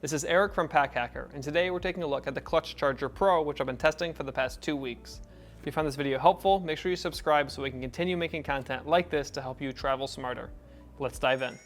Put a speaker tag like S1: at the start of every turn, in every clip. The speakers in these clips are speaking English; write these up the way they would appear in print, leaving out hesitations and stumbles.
S1: This is Eric from Packhacker, and today we're taking a look at the Clutch Charger Pro, which I've been testing for the past 2 weeks. If you found this video helpful, make sure you subscribe so we can continue making content like this to help you travel smarter. Let's dive in.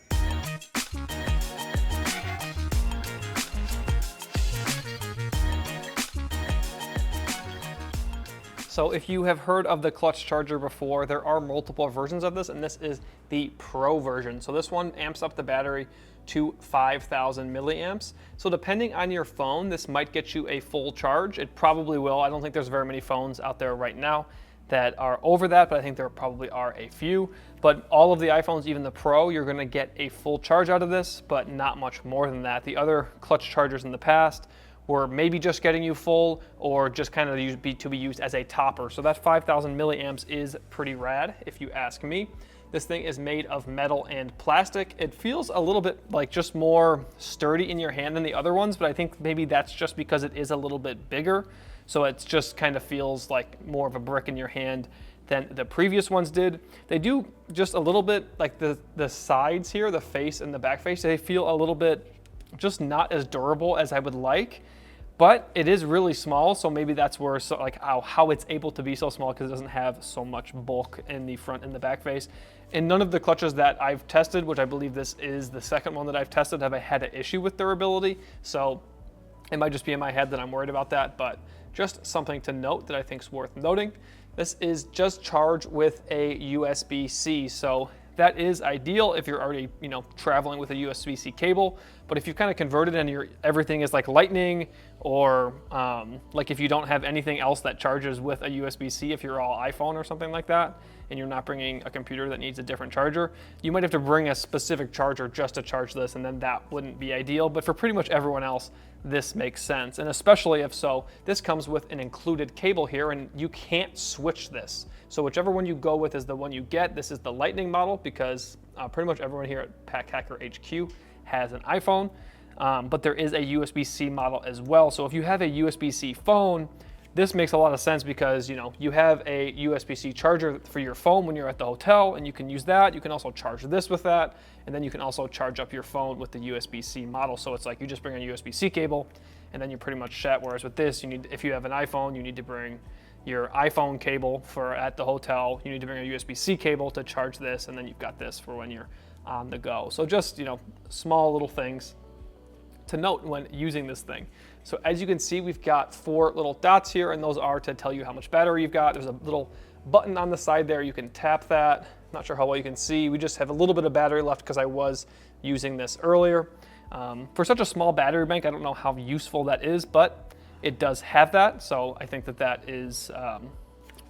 S1: So if you have heard of the Clutch Charger before, there are multiple versions of this, and this is the Pro version. So this one amps up the battery to 5,000 milliamps. So depending on your phone, this might get you a full charge. It probably will. I don't think there's very many phones out there right now that are over that, but I think there probably are a few. But all of the iPhones, even the Pro, you're gonna get a full charge out of this, but not much more than that. The other Clutch Chargers in the past were maybe just getting you full or just kind of to be used as a topper. So that 5,000 milliamps is pretty rad, if you ask me. This thing is made of metal and plastic. It feels a little bit like just more sturdy in your hand than the other ones, but I think maybe that's just because it is a little bit bigger. So it just kind of feels like more of a brick in your hand than the previous ones did. They do just a little bit, like the sides here, the face and the back face, they feel a little bit just not as durable as I would like. But it is really small, so maybe that's where how it's able to be so small, because it doesn't have so much bulk in the front and the back face. And none of the clutches that I've tested, which I believe this is the second one that I've tested, have had an issue with durability. So it might just be in my head that I'm worried about that, but just something to note that I think is worth noting. This is just charged with a USB-C, so that is ideal if you're already, traveling with a USB-C cable. But if you've kind of converted and everything is like Lightning, or like if you don't have anything else that charges with a USB-C, if you're all iPhone or something like that, and you're not bringing a computer that needs a different charger, you might have to bring a specific charger just to charge this, and then that wouldn't be ideal. But for pretty much everyone else, this makes sense. And especially if so, this comes with an included cable here, and you can't switch this. So whichever one you go with is the one you get. This is the Lightning model, because pretty much everyone here at Packhacker HQ has an iPhone, but there is a USB-C model as well. So if you have a USB-C phone, this makes a lot of sense, because you have a USB-C charger for your phone when you're at the hotel, and you can use that. You can also charge this with that, and then you can also charge up your phone with the USB-C model. So it's like you just bring a USB-C cable, and then you're pretty much set. Whereas with this, if you have an iPhone, you need to bring your iPhone cable for at the hotel. You need to bring a USB-C cable to charge this, and then you've got this for when you're on the go. So just small little things to note when using this thing. So as you can see, we've got 4 little dots here, and those are to tell you how much battery you've got. There's a little button on the side there. You can tap that. Not sure how well you can see. We just have a little bit of battery left because I was using this earlier. For such a small battery bank, I don't know how useful that is, but it does have that. So I think that is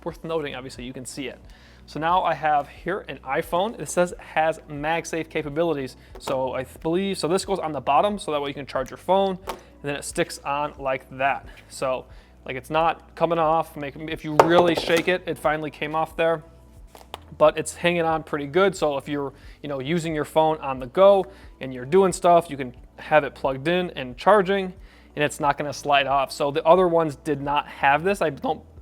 S1: worth noting. Obviously, you can see it. So now I have here an iPhone. It says has MagSafe capabilities. So I believe, so this goes on the bottom, so that way you can charge your phone, and then it sticks on like that. So like it's not coming off. If you really shake it, it finally came off there, but it's hanging on pretty good. So if you're using your phone on the go and you're doing stuff, you can have it plugged in and charging, and it's not going to slide off. So the other ones did not have this.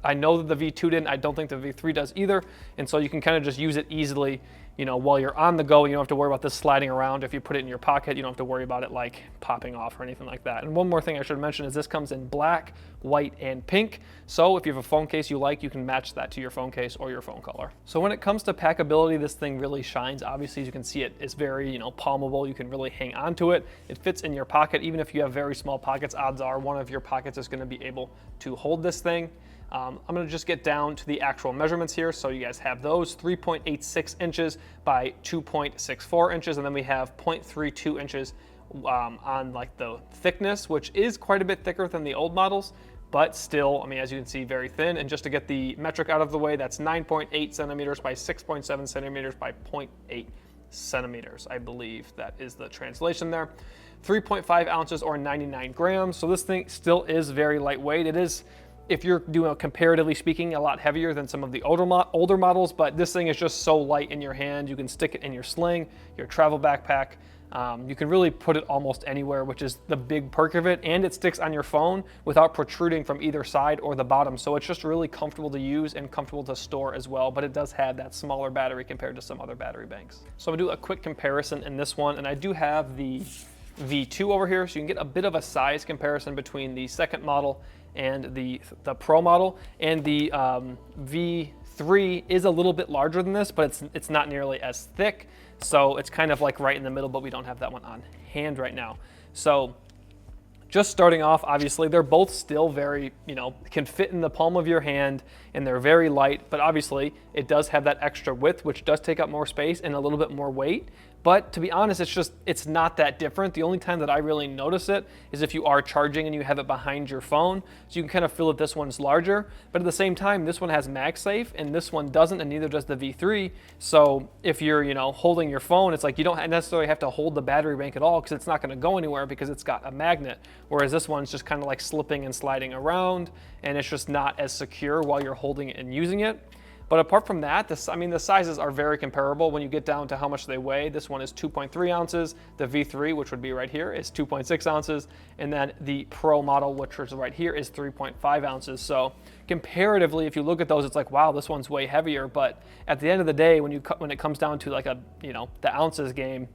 S1: I know that the V2 didn't. I don't think the V3 does either. And so you can kind of just use it easily, while you're on the go. You don't have to worry about this sliding around. If you put it in your pocket, you don't have to worry about it like popping off or anything like that. And one more thing I should mention is this comes in black, white, and pink. So if you have a phone case you like, you can match that to your phone case or your phone color. So when it comes to packability, this thing really shines. Obviously, as you can see, it's very, palmable. You can really hang on to it. It fits in your pocket. Even if you have very small pockets, odds are one of your pockets is going to be able to hold this thing. I'm going to just get down to the actual measurements here, so you guys have those. 3.86 inches by 2.64 inches, and then we have 0.32 inches on like the thickness, which is quite a bit thicker than the old models, but still, as you can see, very thin. And just to get the metric out of the way, that's 9.8 centimeters by 6.7 centimeters by 0.8 centimeters. I believe that is the translation there. 3.5 ounces or 99 grams. So this thing still is very lightweight. It is, if you're doing, comparatively speaking, a lot heavier than some of the older models, but this thing is just so light in your hand. You can stick it in your sling, your travel backpack. You can really put it almost anywhere, which is the big perk of it, and it sticks on your phone without protruding from either side or the bottom. So it's just really comfortable to use and comfortable to store as well, but it does have that smaller battery compared to some other battery banks. So I'm gonna do a quick comparison in this one, and I do have the V2 over here, so you can get a bit of a size comparison between the second model and the Pro model. And the V3 is a little bit larger than this, but it's not nearly as thick. So it's kind of like right in the middle, but we don't have that one on hand right now. So just starting off, obviously, they're both still very, can fit in the palm of your hand, and they're very light, but obviously it does have that extra width, which does take up more space and a little bit more weight. But to be honest, it's not that different. The only time that I really notice it is if you are charging and you have it behind your phone. So you can kind of feel that this one's larger, but at the same time, this one has MagSafe and this one doesn't, and neither does the V3. So if you're, holding your phone, it's like you don't necessarily have to hold the battery bank at all because it's not going to go anywhere because it's got a magnet. Whereas this one's just kind of like slipping and sliding around, and it's just not as secure while you're holding it and using it. But apart from that, the sizes are very comparable when you get down to how much they weigh. This one is 2.3 ounces. The V3, which would be right here, is 2.6 ounces. And then the Pro model, which is right here, is 3.5 ounces. So comparatively, if you look at those, it's like, wow, this one's way heavier. But at the end of the day, when it comes down to like the ounces game,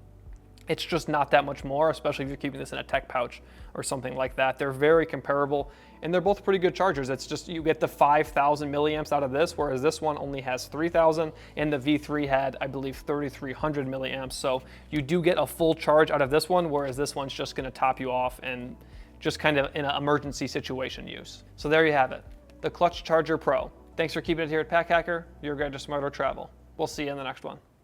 S1: it's just not that much more, especially if you're keeping this in a tech pouch or something like that. They're very comparable, and they're both pretty good chargers. It's just you get the 5,000 milliamps out of this, whereas this one only has 3,000, and the V3 had, I believe, 3,300 milliamps. So you do get a full charge out of this one, whereas this one's just going to top you off and just kind of in an emergency situation use. So there you have it, the Clutch Charger Pro. Thanks for keeping it here at Pack Hacker, your guide to smarter travel. We'll see you in the next one.